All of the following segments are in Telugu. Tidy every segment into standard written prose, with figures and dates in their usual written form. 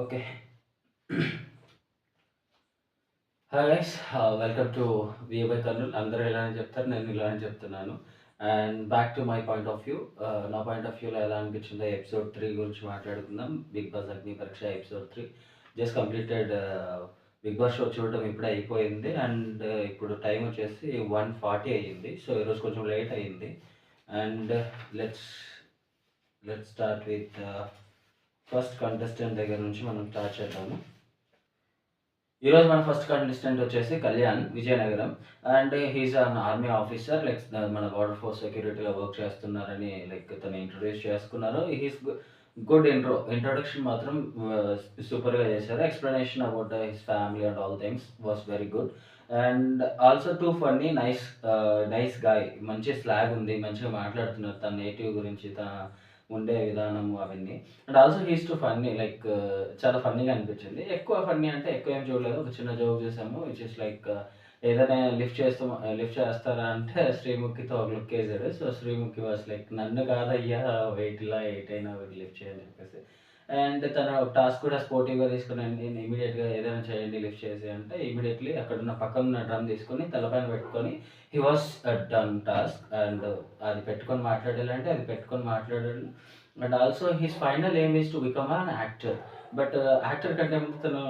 Okay. Hi guys. Welcome to VA by Kurnool. అందరూ ఇలానే చెప్తారు. నేను ఇలానే చెప్తున్నాను. And back to my point of view. నా పాయింట్ ఆఫ్ వ్యూలో ఎలా అనిపించిందో ఎపిసోడ్ 3 గురించి మాట్లాడుకుందాం. 'Big boss Agni Pariksha' episode 3 just completed. 'Big boss' show చూడడం ఇప్పుడే అయిపోయింది. అండ్ ఇప్పుడు టైం వచ్చేసి 1:40 అయ్యింది. సో ఈరోజు కొంచెం లేట్ అయ్యింది. And let's let's start with first contestant దగ్గర నుంచి మనం స్టార్ట్ చేద్దాము. ఈరోజు మన ఫస్ట్ కంటెస్టెంట్ వచ్చేసి Kalyan, Vizianagaram. And he's an army officer. Like మన బార్డర్ ఫోర్స్ సెక్యూరిటీలో వర్క్ చేస్తున్నారని లైక్ తను ఇంట్రొడ్యూస్ చేసుకున్నారు. హీస్ గుడ్ ఇంట్రొడక్షన్ మాత్రం సూపర్గా చేశారు. Explanation about his family and all things was very good. And also too funny, nice guy. మంచి స్లాగ్ ఉంది, మంచిగా మాట్లాడుతున్నారు తన నేటివ్ గురించి, తన ఉండే విధానము అవన్నీ. And also he's to funny. Like చాలా ఫన్నీగా అనిపించింది. ఎక్కువ ఫన్నీ అంటే ఎక్కువ ఏం చూడలేదు. ఒక చిన్న జోక్ చూసాము. విచ్ ఇస్ లైక్ ఏదైనా లిఫ్ట్ చేస్తారా అంటే శ్రీముఖితో ఒక లుక్ వేసాడు. సో శ్రీముఖి వాస్ లైక్, నన్ను కాదయ్యా వెయిట్ ఇలా ఎయిట్ అయినా లిఫ్ట్ చేయని చెప్పేసి. అండ్ తను టాస్క్ కూడా స్పోర్టివ్గా తీసుకుని ఇమీడియట్గా ఏదైనా చేయండి లిఫ్ట్ చేసి అంటే ఇమీడియట్లీ అక్కడ ఉన్న పక్కన ఉన్న డ్రమ్ తీసుకొని తలపైన పెట్టుకొని he was done task. And అది పెట్టుకొని మాట్లాడాలంటే అది పెట్టుకొని మాట్లాడాడు. And also his final aim is to become an actor. But actor కంటే ముందు తను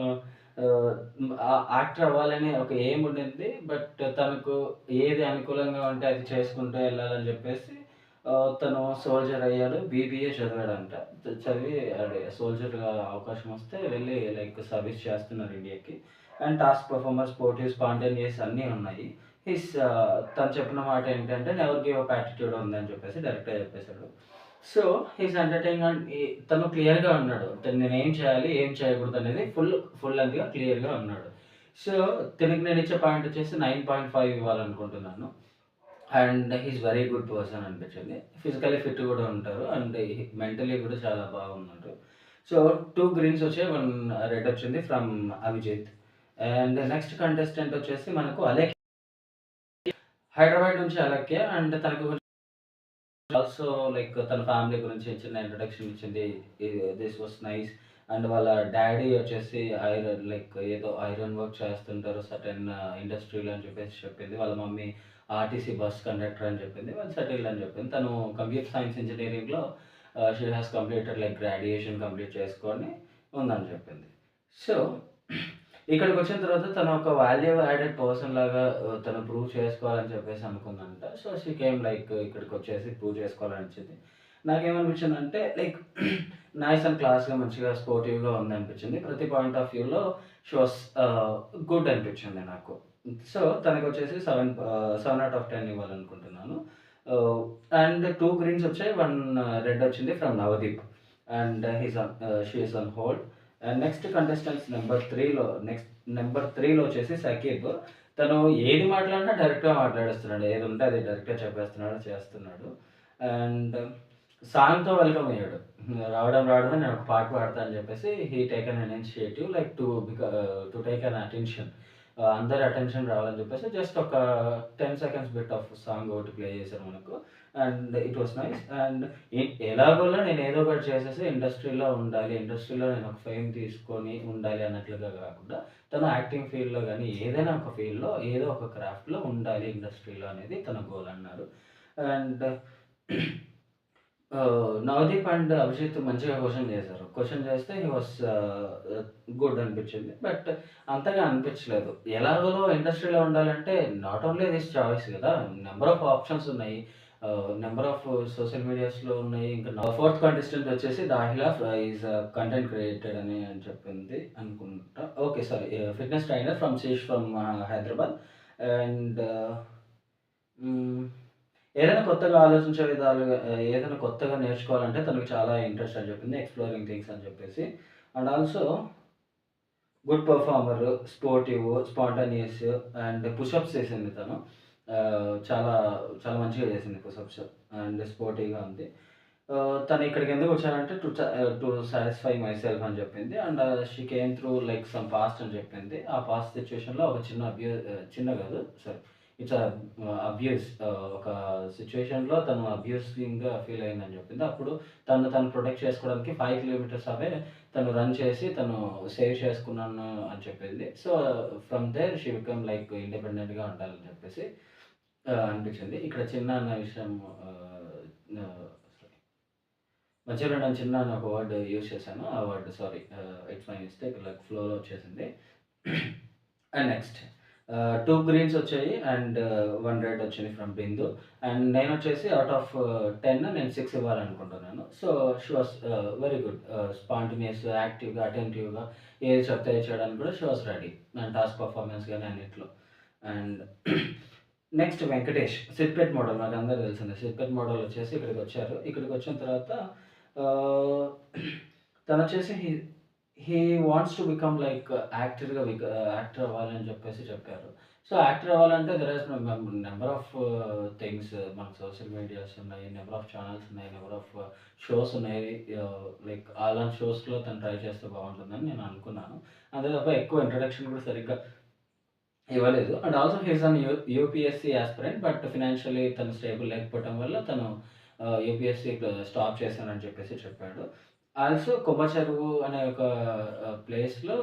యాక్టర్ అవ్వాలని ఒక ఎయిమ్ ఉండింది. బట్ తనకు ఏది అనుకూలంగా ఉంటే అది చేసుకుంటూ వెళ్ళాలని చెప్పేసి తను సోల్జర్ అయ్యాడు. బీబీఏ చదివాడంట. చదివి అదే సోల్జర్‌గా అవకాశం వస్తే వెళ్ళి లైక్ సర్వీస్ చేస్తున్నారు ఇండియాకి. And task performer, sportive, spontaneous అన్నీ ఉన్నాయి. తను చెప్పిన మాట ఏంటంటే నెవర్ గివ్ అప్ యాటిట్యూడ్ ఉందని చెప్పేసి డైరెక్ట్‌గా చెప్పేసాడు. సో హిస్ ఎంటర్‌టైనింగ్ అండ్ తను క్లియర్‌గా ఉన్నాడు. నేనేం చేయాలి, ఏం చేయకూడదు అనేది ఫుల్ లెంగ్త్‌గా క్లియర్‌గా ఉన్నాడు. సో తనకి నేనిచ్చే పాయింట్ వచ్చేసి 9.5 ఇవ్వాలనుకుంటున్నాను. And he's very good person అనిపించింది. ఫిజికల్లీ ఫిట్ కూడా ఉంటారు. అండ్ మెంటలీ కూడా చాలా బాగున్నారు. సో 2 గ్రీన్స్ వచ్చాయి. 1 రెడ్ వచ్చింది from Abhijit. And next contestant వచ్చేసి మనకు అలేఖ్య. హైదరాబాద్ నుంచి అలేఖ్య. అండ్ తనకు ఆల్సో లైక్ తన ఫ్యామిలీ గురించి చిన్న ఇంట్రడక్షన్ ఇచ్చింది. This was nice. అండ్ వాళ్ళ డ్యాడీ వచ్చేసి లైక్ ఏదో ఐరన్ వర్క్ చేస్తుంటారు సర్టెన్ ఇండస్ట్రీలో అని చెప్పేసి చెప్పింది. వాళ్ళ మమ్మీ ఆర్టీసీ బస్ కండక్టర్ అని చెప్పింది. వాళ్ళు సెటిల్డ్ అని చెప్పింది. తను కంప్యూటర్ సైన్స్ ఇంజినీరింగ్‌లో she has completed like graduation complete చేసుకొని ఉందని చెప్పింది. సో ఇక్కడికొచ్చిన తర్వాత తను ఒక వాల్యూ యాడెడ్ పర్సన్ లాగా తను ప్రూవ్ చేసుకోవాలని చెప్పేసి అనుకుందంట. సో షీ కేమ్ లైక్ ఇక్కడికొచ్చేసి ప్రూవ్ చేసుకోవాలనిచ్చింది. నాకేమనిపించిందంటే లైక్ నైస్ అండ్ క్లాస్‌గా మంచిగా స్పోర్టివ్‌గా ఉందనిపించింది. ప్రతి పాయింట్ ఆఫ్ వ్యూలో షీ వాస్ గుడ్ అనిపించింది నాకు. సో తనకొచ్చేసి 7 ఔట్ ఆఫ్ 10 ఇవ్వాలనుకుంటున్నాను. ఆహ్, అండ్ 2 గ్రీన్స్ వచ్చాయి. 1 రెడ్ వచ్చింది from Navdeep. And she is on hold. And number 3లో వచ్చేసి సకీబ్. తను ఏది మాట్లాడినా డైరెక్ట్‌గా మాట్లాడేస్తున్నాడు. ఏది ఉంటే అది డైరెక్ట్‌గా చెప్పేస్తున్నాడు, చేస్తున్నాడు. అండ్ సాంగ్‌తో వెల్కమ్ అయ్యాడు. రావడమే నేను ఒక పాట పాడతా అని చెప్పేసి he taken an initiative like to take an attention. అందరి అటెన్షన్ రావాలని చెప్పేసి జస్ట్ ఒక 10 సెకండ్స్ బిట్ ఆఫ్ సాంగ్ ఒకటి ప్లే చేశారు మనకు. And it was nice. And ఎలాగోలా నేను ఏదో ఒకటి చేసేసి ఇండస్ట్రీలో ఉండాలి. ఇండస్ట్రీలో నేను ఒక ఫేమ్ తీసుకొని ఉండాలి అన్నట్లుగా కాకుండా తను యాక్టింగ్ ఫీల్డ్‌లో గాని ఏదైనా ఒక ఫీల్డ్‌లో ఏదో ఒక క్రాఫ్ట్‌లో ఉండాలి ఇండస్ట్రీలో అనేది తన గోల్ అన్నారు. అండ్ నవదీప్ అండ్ అభిజిత్ మంచిగా క్వెషన్ చేశారు. క్వెషన్ చేస్తే హి వాస్ గుడ్ అనిపించింది. బట్ అంతగా అనిపించలేదు. ఎలాగోలో ఇండస్ట్రీలో ఉండాలంటే నాట్ ఓన్లీ దిస్ చాయిస్ కదా! నంబర్ ఆఫ్ ఆప్షన్స్ ఉన్నాయి. నంబర్ ఆఫ్ సోషల్ మీడియాస్‌లో ఉన్నాయి. ఇంకా ఫోర్త్ కంటెస్టెంట్ వచ్చేసి దాహిలా ఈస్ కంటెంట్ క్రియేటెడ్ అని చెప్పింది అనుకుంటా. Okay. Sorry. Fitness trainer from Hyderabad. And హ్మ్. ఏదైనా కొత్తగా ఆలోచించే విధాలుగా ఏదైనా కొత్తగా నేర్చుకోవాలంటే తనకు చాలా ఇంట్రెస్ట్ అని చెప్పింది. ఎక్స్‌ప్లోరింగ్ థింగ్స్ అని చెప్పేసి. And also good performer, sportive, spontaneous and push-ups చేసింది తను. చాలా చాలా మంచిగా చేసింది పుషప్స్. అండ్ స్పోర్టివ్‌గా ఉంది. తను ఇక్కడికి ఎందుకు వచ్చానంటే టు సాటిస్ఫై మైసెల్ఫ్ అని చెప్పింది. And she came through like some past అని చెప్పింది. ఆ పాస్ట్ సిట్యుయేషన్‌లో ఒక చిన్న కాదు సారీ ఇట్స్ అబ్యూస్, ఒక సిట్యుయేషన్‌లో తను అబ్యూసింగ్‌గా ఫీల్ అయిందని చెప్పింది. అప్పుడు తను ప్రొటెక్ట్ చేసుకోవడానికి 5 కిలోమీటర్స్ అవే తను రన్ చేసి తను సేవ్ చేసుకున్నాను అని చెప్పింది. So, from there she become like ఇండిపెండెంట్‌గా ఉండాలని చెప్పేసి అనిపించింది. ఇక్కడ చిన్న అన్న విషయం, ఆహ్, ఆహ్, మధ్యలో నేను చిన్న అని ఒక వర్డ్ యూజ్ చేశాను. ఆ word sorry, it's my mistake, like ఫ్లోలో వచ్చేసింది. అండ్ నెక్స్ట్ 2 గ్రీన్స్ వచ్చాయి అండ్ 1 రెడ్ వచ్చింది ఫ్రమ్ బిందు. అండ్ నేనొచ్చేసి ఔట్ ఆఫ్ 10 నేను 6 ఇవ్వాలనుకుంటున్నాను. So, she was very good. Spontaneous, యాక్టివ్‌గా, అటెంటివ్‌గా ఏది చెప్తే అది చేయడానికి కూడా she was ready. And task performance గాని అన్నిట్లో. And next Venkatesh Siddipet model, నాకందరికి తెలిసిందే. సిద్పేట్ మోడల్ వచ్చేసి ఇక్కడికొచ్చారు. ఇక్కడికొచ్చిన తర్వాత ఆహ్, తనొచ్చేసి he wants to become like actor అవ్వాలని చెప్పేసి చెప్పారు. సో, యాక్టర్ అవ్వాలంటే there are number of things, మనకు సోషల్ మీడియాస్ ఉన్నాయి, నంబర్ ఆఫ్ ఛానెల్స్ ఉన్నాయి, నంబర్ ఆఫ్ షోస్ ఉన్నాయి. లైక్ అలాంటి షోస్‌లో తను ట్రై చేస్తే బావుంటుందని నేను అనుకున్నాను. అంతే తప్ప ఎక్కువ ఇంట్రడక్షన్ కూడా సరిగ్గా ఇవ్వలేదు. And also he is an UPSC aspirant. But financially తను స్టేబుల్ లేకపోవటం వల్ల తను యూపీఎస్సీ స్టాప్ చేశానని చెప్పేసి చెప్పాడు. ఆల్సో కొబ్బరి చెరువు అనే ఒక ప్లేస్‌లో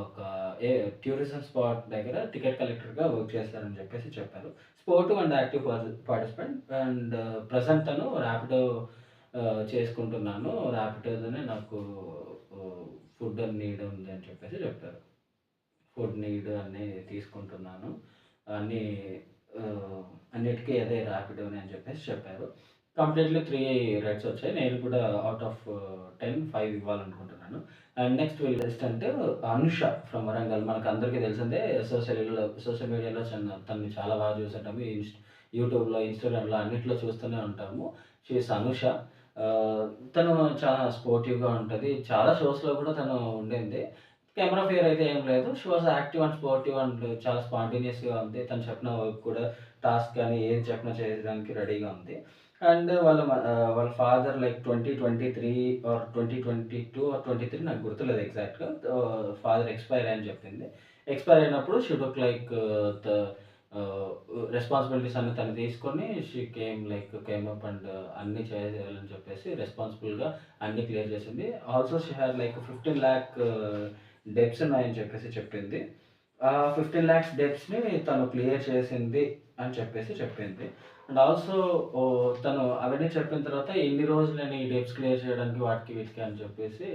ఒక ఏ టూరిజం స్పాట్ దగ్గర టికెట్ కలెక్టర్‌గా వర్క్ చేస్తారని చెప్పేసి చెప్పారు. Sportive and active participant. And present తను ర్యాపిడో చేసుకుంటున్నాను. ర్యాపిడోలోనే నాకు ఫుడ్ నీడ్ ఉంది అని చెప్పేసి చెప్పారు. ఫుడ్ నీడ్ అన్నీ తీసుకుంటున్నాను. అన్నీ ఆహ్, అన్నిటికి అదే ర్యాపిడోనే అని చెప్పేసి చెప్పారు. కంప్లీట్‌లీ 3 రెడ్స్ వచ్చాయి. నేను కూడా ఔట్ ఆఫ్ 10, 5 ఇవ్వాలనుకుంటున్నాను. And next assistant Anusha from Warangal. మనకందరికీ తెలిసిందే. సోషల్ మీడియాలో తనని చాలా బాగా చూసుంటాము. యూట్యూబ్‌లో, ఇన్‌స్టాగ్రామ్‌లో అన్నిట్లో చూస్తూనే ఉంటాము. She is Anusha. ఆహ్, తను చాలా స్పోర్టివ్‌గా ఉంటది. చాలా షోస్‌లో కూడా తను ఉండింది. కెమెరా ఫియర్ అయితే ఏం లేదు. She was active and sportive and చాలా స్పాంటేనియస్‌గా ఉంది. తను చెప్పిన వర్క్ కూడా, టాస్క్ గాని ఏది చెప్పినా చేయడానికి రెడీగా ఉంది. అండ్ వాళ్ళ ఫాదర్ లైక్ 2023 ఆర్ 2022 ఆర్ 23 నాకు గుర్తులేదు ఎగ్జాక్ట్‌గా. ఫాదర్ ఎక్స్‌పైర్ అని చెప్పింది. ఎక్స్‌పైర్ అయినప్పుడు షీ టుక్ లైక్ ద ఆహ్, రెస్పాన్సిబిలిటీస్ అన్ని తను తీసుకొని షీ కేమ్ అప్ అండ్ అన్నీ చేయాలని చెప్పేసి రెస్పాన్సిబుల్‌గా అన్నీ క్లియర్ చేసింది. Also she had like 15,00,000 debts ఉన్నాయని చెప్పేసి చెప్పింది. ఆ 15,00,000 డెబ్ట్స్‌ని తను క్లియర్ చేసింది అని చెప్పేసి చెప్పింది. అండ్ ఆల్సో తను అవన్నీ చెప్పిన తర్వాత ఇన్ని రోజులు నేను ఈ డెబ్ట్స్ క్లియర్ చేయడానికి వాటికి వీటికి అని చెప్పేసి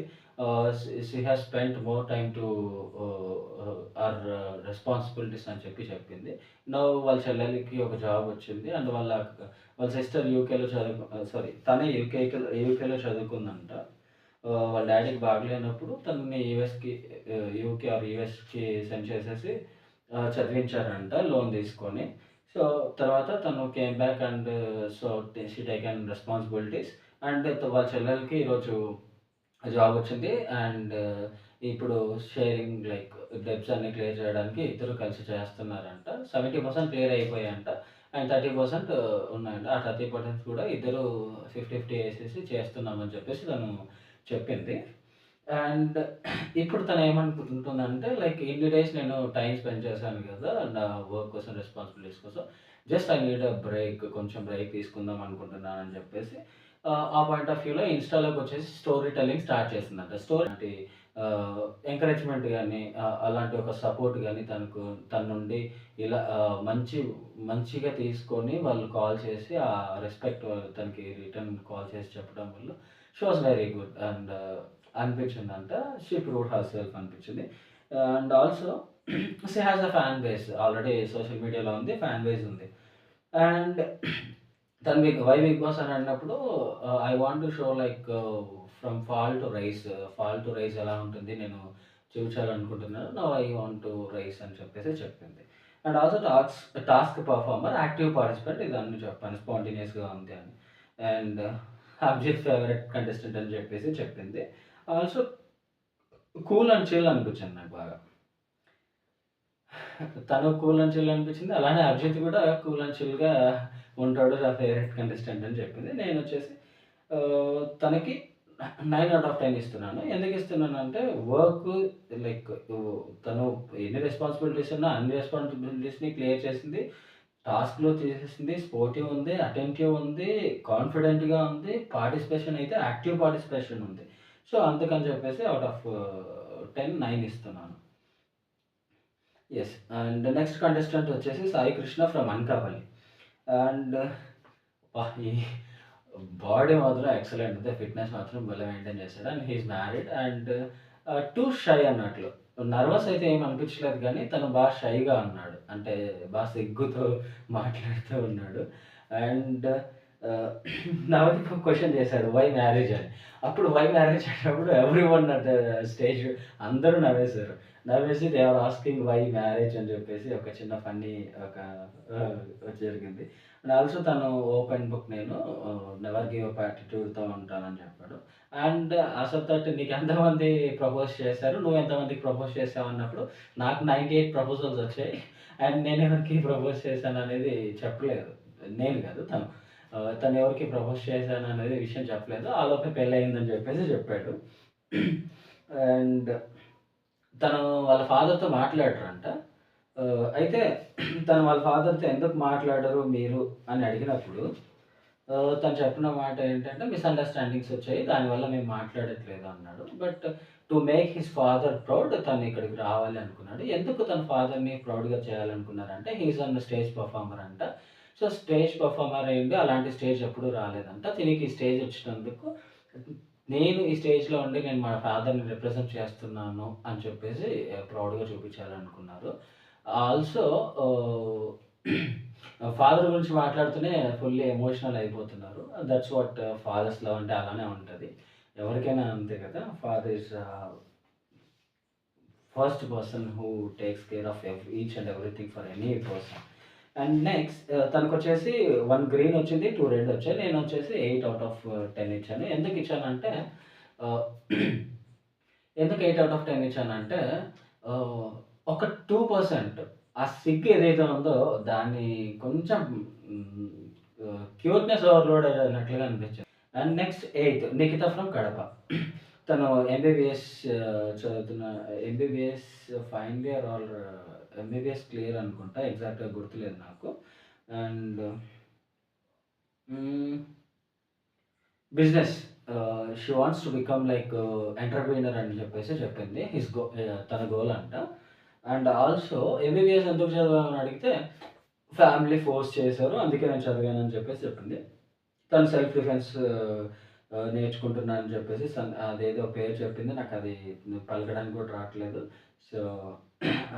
she has spent more time to her responsibilities అని చెప్పింది. నౌ వాళ్ళ చెల్లెలికి ఒక జాబ్ వచ్చింది. అండ్ వాళ్ళ సిస్టర్ తనే యూకేలో చదువుకుందంట. వాళ్ళ డ్యాడీకి బాగలేనప్పుడు తనని యూకే ఆర్ యూఎస్‌కి సెండ్ చేసేసి చదివించారంట లోన్ తీసుకొని. సో, తర్వాత తను came back and so, she taken responsibilities. And వాళ్ళ చెల్లెలికి ఈరోజు జాబొచ్చింది. అండ్ ఇప్పుడు షేరింగ్ లైక్ డెబ్ట్స్ అన్నీ క్లియర్ చేయడానికి ఇద్దరు కలిసి చేస్తున్నారంట. 70% క్లియర్ అయిపోయాయంట. అండ్ 30% ఉన్నాయంట. ఆ 30% కూడా ఇద్దరు 50, 50 ఏసేసి చేస్తున్నామని చెప్పేసి తను చెప్పింది. అండ్ ఇప్పుడు తనేమనుకుంటుందంటే లైక్ ఇన్ని డేస్ నేను టైమ్ స్పెండ్ చేశాను గదా! నా వర్క్ కోసం, రెస్పాన్సిబిలిటీస్ కోసం. Just I need a break. కొంచెం బ్రేక్ తీసుకుందాం అనుకుంటున్నానని చెప్పేసి ఆ పాయింట్ ఆఫ్ వ్యూలో ఇన్‌స్టా‌లోకొచ్చేసి స్టోరీ టెల్లింగ్ స్టార్ట్ చేసిందంట. అంటే ఎంకరేజ్‌మెంట్ గాని, అలాంటి ఒక సపోర్ట్ గాని తన నుండి ఇలా మంచిగా తీసుకొని వాళ్ళు కాల్ చేసి ఆ రెస్పెక్ట్ తనకి రిటర్న్ కాల్ చేసి చెప్పడం వల్ల she was very good. And అనిపించిందంట. షీ ప్రూవ్డ్ హర్‌సెల్ఫ్ అనిపించింది. And also she has a fan base. Already social మీడియాలో ఉంది. ఫ్యాన్ బేస్ ఉంది. అండ్ తను బిగ్ బాస్ అని అన్నప్పుడు I want to show like from fall to rise ఎలా ఉంటుంది నేను చూపించాలనుకుంటున్నాను. Now I want to rise అని చెప్పేసి చెప్పింది. And also task performer, active participant ఇదన్నీ చెప్పాను. స్పాంటేనియస్‌గా ఉంది అని. అండ్ అభిజిత్ ఫేవరెట్ కంటెస్టెంట్ అని చెప్పేసి చెప్పింది. ఆల్సో కూల్ అండ్ చిల్ అనిపించింది నాకు బాగా. తను కూల్ అండ్ చిల్ అనిపించింది. అలానే అభిజిత్ కూడా కూల్ అండ్ చిల్‌గా ఉంటాడు. నా ఫేవరెట్ కంటెస్టెంట్ అని చెప్పింది. నేనొచ్చేసి తనకి 9/10 ఇస్తున్నాను. ఎందుకిస్తున్నానంటే వర్క్ లైక్ తను ఎన్ని రెస్పాన్సిబిలిటీస్ ఉన్నా అన్ని రెస్పాన్సిబిలిటీస్‌ని క్లియర్ చేసింది. టాస్క్‌లో చేసేసింది, స్పోర్టివ్ ఉంది, అటెంటివ్ ఉంది, కాన్ఫిడెంట్‌గా ఉంది, పార్టిసిపేషన్ అయితే యాక్టివ్ పార్టిసిపేషన్ ఉంది. సో, అందుకని చెప్పేసి ఔట్ ఆఫ్ 10 9 ఇస్తున్నాను. యెస్. అండ్ నెక్స్ట్ కంటెస్టెంట్ వచ్చేసి సాయి కృష్ణ ఫ్రమ్ అనకాపల్లి. అండ్ అబ్బా! ఈ బాడీ మాత్రం ఎక్సలెంట్ ఉంది. ఫిట్‌నెస్ మాత్రం భలే మెయింటైన్ చేస్తాడు. And he is married and two shy అన్నట్లు. నర్వస్ అయితే ఏమి అనిపించలేదు గానీ, తను షైగా ఉన్నాడు. అంటే సిగ్గుతో మాట్లాడుతూ ఉన్నాడు. అండ్ ఆహ్, నవదీప్ ఒక క్వెషన్ చేశాడు వై మ్యారేజ్ అని. అప్పుడు వై మ్యారేజ్ అన్నప్పుడు ఎవ్రీవన్ అట్ ద స్టేజ్ అందరూ నవ్వేశారు. నవ్వేసి they are asking why marriage అని చెప్పేసి ఒక చిన్న ఫన్నీ ఒక ఆహ్, జరిగింది. అండ్ ఆల్సో తను ఓపెన్ బుక్ నేను నెవర్ గివ్ అప్ యాటిట్యూడ్‌తో ఉంటానని చెప్పాడు. అండ్ ఆఫ్టర్ దట్ నీకెంతమంది ప్రపోజ్ చేశారు? నువ్వెంతమందికి ప్రపోజ్ చేశావన్నప్పుడు నాకు 98 ప్రపోజల్స్ వచ్చాయి. అండ్ నేనెవరికి ప్రపోజ్ చేశాననేది చెప్పలేదు. నేను కాదు తను. తనెవరికి ప్రపోజ్ చేశాననేది విషయం చెప్పలేదు. ఆలోపే పెళ్లయిందని చెప్పేసి చెప్పాడు. అండ్ తను వాళ్ళ ఫాదర్‌తో మాట్లాడరంట. అయితే తను వాళ్ళ ఫాదర్‌తో ఎందుకు మాట్లాడరు మీరు అని అడిగినప్పుడు తను చెప్పిన మాట ఏంటంటే మిస్‌అండర్‌స్టాండింగ్స్ వచ్చాయి. దానివల్ల మేము మాట్లాడట్లేదు అన్నాడు. But to make his father proud తను ఇక్కడికి రావాలి అనుకున్నాడు. ఎందుకు తన ఫాదర్‌ని ప్రౌడ్‌గా చేయాలనుకున్నారంటే he is on stage performer అంట. సో, స్టేజ్ పెర్ఫార్మర్ అయ్యుండి అలాంటి స్టేజ్ ఎప్పుడూ రాలేదంట. తినికి ఈ స్టేజ్ వచ్చినందుకు నేను ఈ స్టేజ్‌లో ఉండి నేను మా ఫాదర్‌ని రిప్రజెంట్ చేస్తున్నాను అని చెప్పేసి ప్రౌడ్‌గా చూపించాలనుకున్నారు. ఆల్సో ఫాదర్ గురించి మాట్లాడుతూనే ఫుల్లీ ఎమోషనల్ అయిపోతున్నారు. దట్స్ వాట్ ఫాదర్స్ లవ్ అంటే అలానే ఉంటది. ఎవరికైనా అంతే కదా! Father is first person who takes care of each and everything for any person. And next తనకొచ్చేసి 1 గ్రీన్ వచ్చింది, 2 రెడ్ వచ్చాయి. నేనొచ్చేసి 8/10 ఇచ్చాను. ఎందుకు ఇచ్చానంటే ఆహ్, ఎందుకు 8/10 ఇచ్చానంటే ఆహ్, ఒక 2% ఆ సిగ్గు ఏదైతే ఉందో దాన్ని కొంచెం హ్మ్, క్యూట్‌నెస్ ఓవర్‌లోడ్ అయినట్లుగా అనిపించింది. And next 8 Nikhita from Kadapa. తను ఎంబీబీఎస్ చదువుతున్న MBBS final year or MBBS clear అనుకుంటా. ఎగ్జాక్ట్‌గా గుర్తులేదు నాకు. And hmm. Business she wants to become like entrepreneur అని చెప్పేసి చెప్పింది. తన గోల్ అంట. అండ్ ఆల్సో ఎంబీబీఎస్ ఎందుకు చదివావని అడిగితే ఫ్యామిలీ ఫోర్స్ చేశారు. అందుకే నేను చదివానని చెప్పేసి చెప్పింది. తను సెల్ఫ్ డిఫెన్స్ నేర్చుకుంటున్నా అని చెప్పేసి అదేదో పేరు చెప్పింది. నాకది పలకడానికి కూడా రాట్లేదు. సో,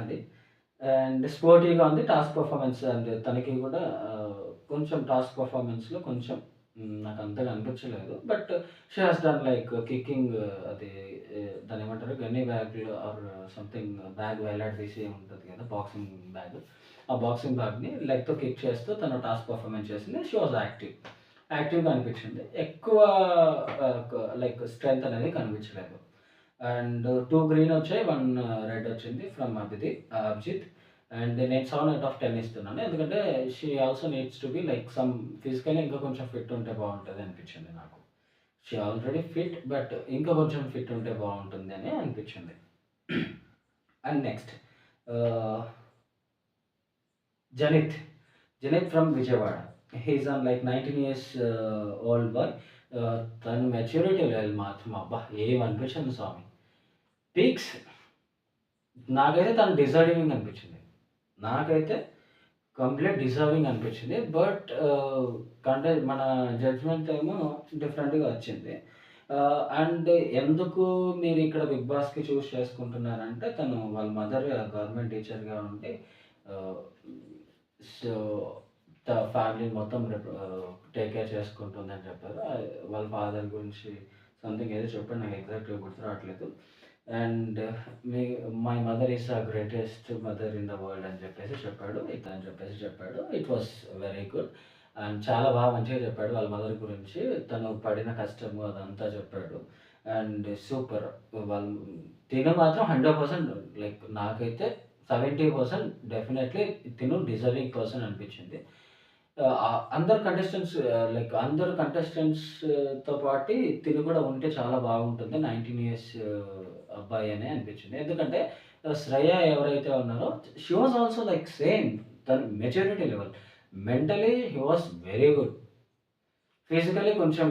అది. అండ్ స్పోర్టివ్‌గా ఉంది. టాస్క్ పెర్ఫార్మన్స్ అంటే తనకి కూడా కొంచెం టాస్క్ పెర్ఫార్మన్స్‌లో కొంచెం నాకంతగా అనిపించలేదు. But she has done like kicking అది దాన్నేమంటారు గన్నీ బ్యాగ్‌లో ఆర్ సంథింగ్ బ్యాగ్ వేలాడదీసి ఉంటది కదా! Boxing bag. ఆ బాక్సింగ్ బ్యాగ్‌ని లెగ్‌తో కిక్ చేస్తూ తను టాస్క్ పెర్ఫార్మన్స్ చేసింది. She was active. యాక్టివ్‌గా అనిపించింది. ఎక్కువ లైక్ స్ట్రెంత్ అనేది కనిపించలేదు. అండ్ 2 గ్రీన్ వచ్చాయి. 1 రెడ్ వచ్చింది ఫ్రమ్ అభిజిత్. అండ్ నేను 7/10 ఇస్తున్నాను. ఎందుకంటే she also needs to be like some physically ఇంకా కొంచెం ఫిట్ ఉంటే బావుంటది అనిపించింది నాకు. షీ ఆల్రెడీ ఫిట్ బట్ ఇంకా కొంచెం ఫిట్ ఉంటే బావుంటుంది అని అనిపించింది. అండ్ నెక్స్ట్ ఆహ్, Janith. Janith from Vijayawada. He is on like 19 years old bye. తన మెచ్యూరిటీ లెవెల్ మాత్రం అబ్బా! ఏమనిపించింది స్వామి. పీక్స్. నాకైతే తను డిజర్వింగ్ అనిపించింది. నాకైతే కంప్లీట్ డిజర్వింగ్ అనిపించింది. బట్ మన జడ్జ్‌మెంట్ ఏమో డిఫరెంట్‌గా వచ్చింది. అండ్ ఎందుకు మీరిక్కడ 'బిగ్ బాస్‌కి' చూజ్ చేసుకుంటున్నారంటే తను వాళ్ళ మదర్ గవర్నమెంట్ టీచర్‌గా ఉండి ఆహ్, సో, ఫ్యామిలీని మొత్తం టేక్ కేర్ చేసుకుంటుందని చెప్పారు. వాళ్ళ ఫాదర్ గురించి సంథింగ్ ఏదో చెప్పాడు. నాకు ఎగ్జాక్ట్‌గా గుర్తు రావట్లేదు. And me my mother is the greatest mother in the world అని చెప్పేసి చెప్పాడు. అని చెప్పేసి చెప్పాడు. It was very good. And చాలా మంచిగా చెప్పాడు వాళ్ళ మదర్ గురించి. తను పడిన కష్టము అదంతా చెప్పాడు. And super. వాళ్ళు తిను మాత్రం 100% లైక్ నాకైతే 70% డెఫినైట్‌లీ తిను డిజర్వింగ్ పర్సన్ అనిపించింది. అందరు కంటెస్టెంట్స్ లైక్ అందరు కంటెస్టెంట్స్‌తో పాటి తిను కూడా ఉంటే చాలా బాగుంటుంది. 19 ఇయర్స్ అబ్బాయి అనే అనిపించింది. ఎందుకంటే శ్రేయ ఎవరైతే ఉన్నారో she was also like same తన maturity level. Mentally he was very good. Physically కొంచెం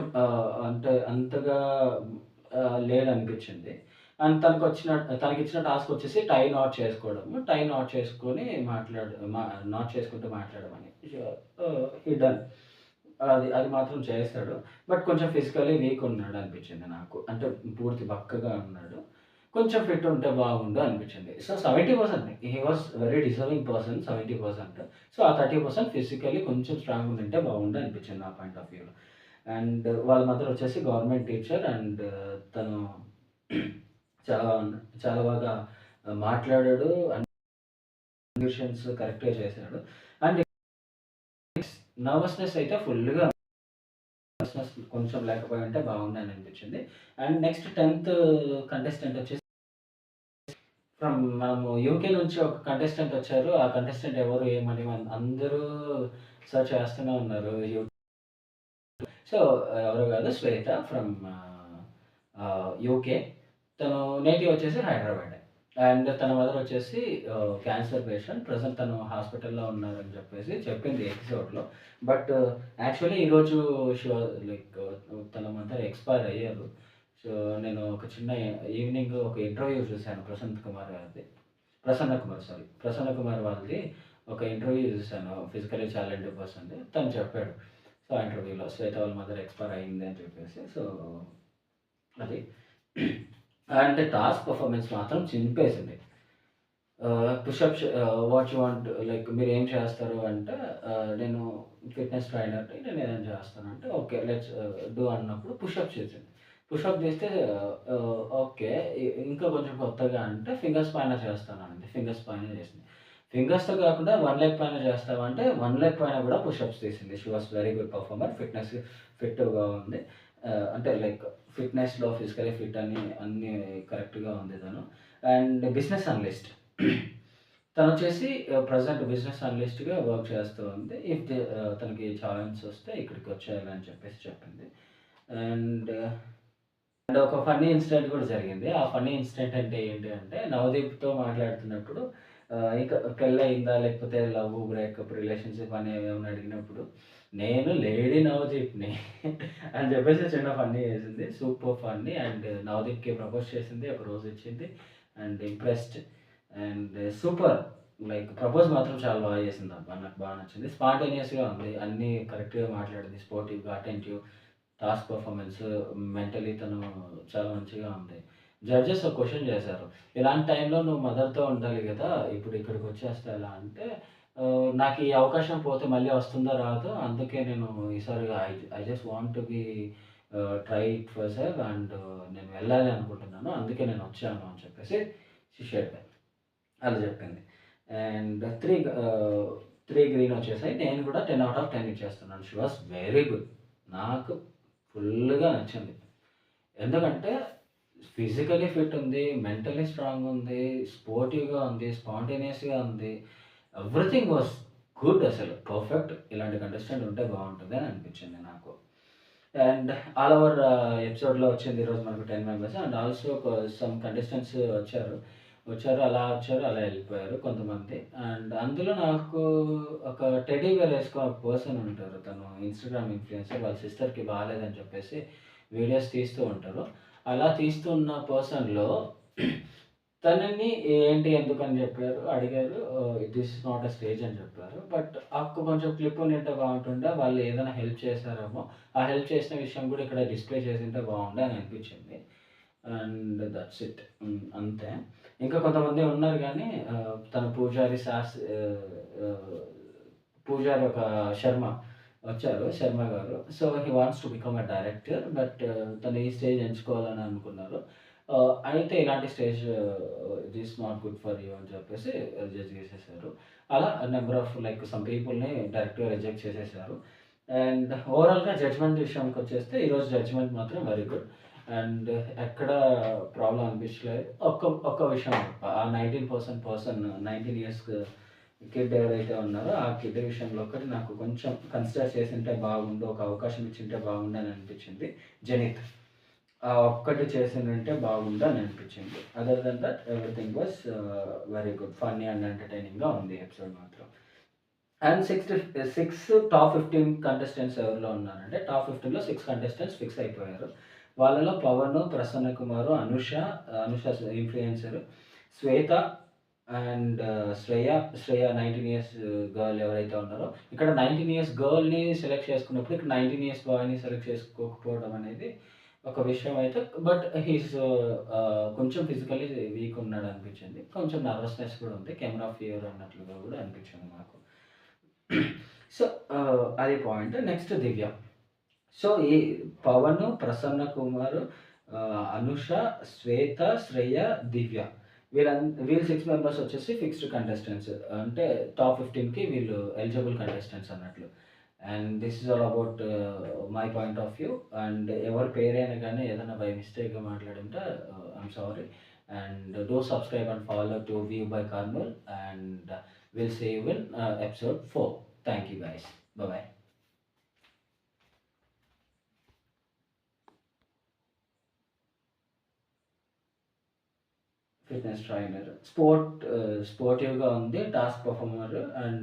అంటే అంతగా లేడనిపించింది. అండ్ తనకిచ్చిన టాస్క్ వచ్చేసి టై నాట్ చేసుకోవడము. టై నాట్ చేసుకొని నాట్ చేసుకుంటూ మాట్లాడమని. హి డన్. అది అది మాత్రం చేశాడు. బట్ కొంచెం ఫిజికల్లీ వీక్ ఉన్నాడనిపించింది నాకు. అంటే పూర్తి బక్కగా ఉన్నాడు. కొంచెం ఫిట్ ఉంటే బాగుండు అనిపించింది. So, 70% he was very deserving person 70%. So, ఆ 30% ఫిజికల్లీ కొంచెం స్ట్రాంగ్ ఉండుంటే బాగుండు అనిపించింది నా పాయింట్ ఆఫ్ వ్యూలో. అండ్ వాళ్ళ మదర్ వచ్చేసి గవర్నమెంట్ టీచర్ అండ్ తను చాలా చాలా బాగా మాట్లాడాడు. కండిషన్స్ కరెక్ట్‌గా చేశాడు. అండ్ నర్వస్‌నెస్ అయితే ఫుల్‌గా నర్వస్‌నెస్ కొంచెం లేకపోయుంటే బాగుండని అనిపించింది. అండ్ నెక్స్ట్ 10థ్ కంటెస్టెంట్ వచ్చేసి మనము యూకే నుంచి ఒక కంటెస్టెంట్ వచ్చారు. ఆ కంటెస్టెంట్ ఎవరు ఏమని అందరూ సెర్చ్ చేస్తూనే ఉన్నారు. సో, ఎవరో కాదు శ్వేత ఫ్రమ్ యూకే. తను నేటివ్ వచ్చేసి హైదరాబాదే. అండ్ తన మదర్ వచ్చేసి క్యాన్సర్ పేషెంట్. ప్రెజెంట్ తను హాస్పిటల్‌లో ఉన్నారని చెప్పేసి చెప్పింది ఎపిసోడ్‌లో. బట్ యాక్చువల్లీ ఈరోజు లైక్ తన మదర్ ఎక్స్‌పైర్ అయ్యారు. సో, నేను ఒక చిన్న ఈవినింగ్ ఒక ఇంటర్వ్యూ చూసాను ప్రసన్న కుమార్ సారీ. ప్రసన్న కుమార్ వాళ్ళది ఒక ఇంటర్వ్యూ చూసాను. ఫిజికల్లీ ఛాలెంజ్డ్ పర్సన్‌ది. తను చెప్పాడు. సో, ఆ ఇంటర్వ్యూలో శ్వేత వాళ్ళ మదర్ ఎక్స్‌పైర్ అయింది అని చెప్పేసి. సో, అది. అండ్ టాస్క్ పెర్ఫార్మన్స్ మాత్రం చింపేసింది. Pushups what you want like మీరేం చేస్తారు అంటే నేను ఫిట్‌నెస్ ట్రైనర్‌ని నేను ఏదైనా చేస్తానంటే ఓకే. లెట్స్ డూ అన్నప్పుడు పుషప్స్ చేసింది. పుషప్ చేస్తే ఓకే. ఇంకా కొంచెం కొత్తగా అంటే ఫింగర్స్ పైన చేస్తానంది. ఫింగర్స్ పైన చేసింది. ఫింగర్స్‌తో కాకుండా 1 లెగ్ పైన చేస్తావా అంటే 1 లెగ్ పైన కూడా పుషప్స్ తీసింది. She was very good performer. ఫిట్‌గా ఉంది. అంటే లైక్ ఫిట్‌నెస్‌లో ఫిజికల్లీ ఫిట్ అని అన్నీ కరెక్ట్‌గా ఉంది తను. And business analyst. తనొచ్చేసి ప్రెజెంట్ బిజినెస్ అనలిస్ట్‌గా వర్క్ చేస్తూ ఉంది. తనకి ఛాన్స్ వస్తే ఇక్కడికి వచ్చేయాలని చెప్పేసి చెప్పింది. అండ్ ఒక ఫన్నీ ఇన్సిడెంట్ కూడా జరిగింది. ఆ ఫన్నీ ఇన్సిడెంట్ అంటే ఏంటి అంటే నవదీప్‌తో మాట్లాడుతున్నప్పుడు ఇక పెళ్లయిందా? లేకపోతే లవ్, బ్రేకప్, రిలేషన్‌షిప్ అని ఏమైనా అడిగినప్పుడు నేను లేడీ నవదీప్‌ని అని చెప్పేసి చిన్న ఫన్నీ చేసింది. సూపర్ ఫన్నీ అండ్ నవదీప్‌కి ప్రపోజ్ చేసింది. ఒక రోజ్ ఇచ్చింది. And impressed and super like propose మాత్రం చాలా బాగా చేసిందబ్బా! నాకు బాగా నచ్చింది. స్పాంటేనియస్‌గా ఉంది. అన్నీ కరెక్ట్‌గా మాట్లాడింది. స్పోర్టివ్‌గా, అటెంటివ్, టాస్క్ పెర్ఫార్మన్స్, మెంటల్లీ తను చాలా మంచిగా ఉంది. జడ్జెస్ ఒక క్వెషన్ చేశారు. ఇలాంటి టైంలో నువ్వు మదర్‌తో ఉండాలి గదా! ఇప్పుడు ఇక్కడికొచ్చేస్తే ఎలా అంటే నాకు ఈ అవకాశం పోతే మళ్ళీ వస్తుందో రాదో అందుకే నేను ఈసారి I just want to be try it for self and నేను వెళ్ళాలి అనుకుంటున్నాను. అందుకే నేను వచ్చాను అని చెప్పేసి షీ షేర్డ్ అలా చెప్పింది. అండ్ 3 గ్రీన్ వచ్చేసాయి. నేను కూడా 10/10 ఇచ్చేస్తున్నాను. She was very good. నాకు ఫుల్‌గా నచ్చింది. ఎందుకంటే ఫిజికల్లీ ఫిట్ ఉంది. మెంటల్లీ స్ట్రాంగ్ ఉంది. స్పోర్టివ్‌గా ఉంది. స్పాంటేనియస్‌గా ఉంది. ఎవ్రీథింగ్ వాస్ గుడ్ అసలు. పర్ఫెక్ట్. ఇలాంటి కంటెస్టెంట్ ఉంటే బావుంటది అని అనిపించింది నాకు. అండ్ ఆల్ ఓవర్ ఎపిసోడ్‌లో వచ్చింది ఈరోజు మనకు 10 members and also some contestants వచ్చారు. అలా ఎళ్ళిపోయారు కొంతమంది. అండ్ అందులో నాకు ఒక టెడ్డీ బేర్ ఏసుకొని ఒక పర్సన్ ఉంటారు. తను ఇన్‌స్టాగ్రామ్ ఇన్‌ఫ్లుయెన్సర్. వాళ్ళ సిస్టర్‌కి బాలేదని చెప్పేసి వీడియోస్ తీస్తూ ఉంటారు. అలా తీస్తున్న పర్సన్‌లో తనని ఏంటి ఎందుకని చెప్పారు. అడిగారు. This is not a stage అని చెప్పారు. బట్ కొంచెం క్లిప్ ఉండింటే బావుంటుండే. వాళ్ళు ఏదైనా హెల్ప్ చేశారేమో. ఆ హెల్ప్ చేసిన విషయం కూడా ఇక్కడ డిస్‌ప్లే చేసుంటే బావుండే అని అనిపించింది. And that's it. అంతే. ఇంకా కొంతమంది ఉన్నారు గానీ తను పూజారి ఒక శర్మ వచ్చారు. శర్మ గారు. So, he wants to become a director. But తను ఈ స్టేజ్ ఎంచుకోవాలని అనుకున్నారు. అయితే ఇలాంటి stage this not good for you అని చెప్పేసి జడ్జ్ చేసేసారు. అలా నంబర్ ఆఫ్ లైక్ సమ్ పీపుల్‌ని డైరెక్ట్‌గా రిజెక్ట్ చేసేసారు. అండ్ ఓవరాల్‌గా జడ్జ్‌మెంట్ విషయానికొచ్చేస్తే ఈరోజు జడ్జ్‌మెంట్ మాత్రం వెరీ గుడ్. అండ్ ఎక్కడ ప్రాబ్లమ్ అనిపించలేదు. ఒక్క విషయం ఆ 19 ఇయర్స్ కిడ్ ఎవరైతే ఉన్నారో ఆ కిడ్ విషయంలో ఒక్కటి నాకు కొంచెం కన్సిడర్ చేసుంటే బాగుండు. ఒక అవకాశం ఇచ్చుంటే బాగుండు అని అనిపించింది. జెనిత్. ఆ ఒక్కటి చేసుండుంటే బాగుండు అని అనిపించింది. Other then that everything was very good. Funny and ఎంటర్‌టైనింగ్‌గా ఉంది ఎపిసోడ్ మాత్రం. అండ్ 6 టాప్ 15 కంటెస్టెంట్స్ ఎవరిలో ఉన్నారంటే, టాప్ 15లో 6 కంటెస్టెంట్స్ ఫిక్స్ అయిపోయారు. వాళ్ళలో Pawan, Prasanna Kumar, Anusha influencer, Shweta and Shreya 19 years girl ఎవరైతే ఉన్నారో, ఇక్కడ 19 ఇయర్స్ గర్ల్‌ని సెలెక్ట్ చేసుకున్నప్పుడు, ఇక్కడ 19 ఇయర్స్ బాయ్‌ని సెలెక్ట్ చేసుకోకపోవడం అనేది ఒక విషయం అయితే. బట్ కొంచెం ఫిజికల్లీ వీక్ ఉన్నాడనిపించింది. కొంచెం నర్వస్‌నెస్ కూడా ఉంది. కెమెరా ఫియర్ అన్నట్లుగా కూడా అనిపించింది నాకు. సో, అది పాయింట్. నెక్స్ట్ 'దివ్య'. సో, ఈ పవన్, ప్రసన్న కుమార్, అనుష, శ్వేత, శ్రేయ, దివ్య వీళ్ళు 6 మెంబర్స్ వచ్చేసి ఫిక్స్డ్ కంటెస్టెంట్స్. అంటే టాప్ 15కి వీళ్ళు ఎలిజిబుల్ కంటెస్టెంట్స్ అన్నట్లు. And this is all about my point of view. And ఎవరి పేరైనా గానీ ఏదైనా బై మిస్టేక్‌గా మాట్లాడుంటే I'm sorry. And do subscribe and follow to view by Kurnool. And will see you in episode 4. Thank you guys. Bye. Fitness trainer. స్పోర్టివ్‌గా ఉంది. Task performer and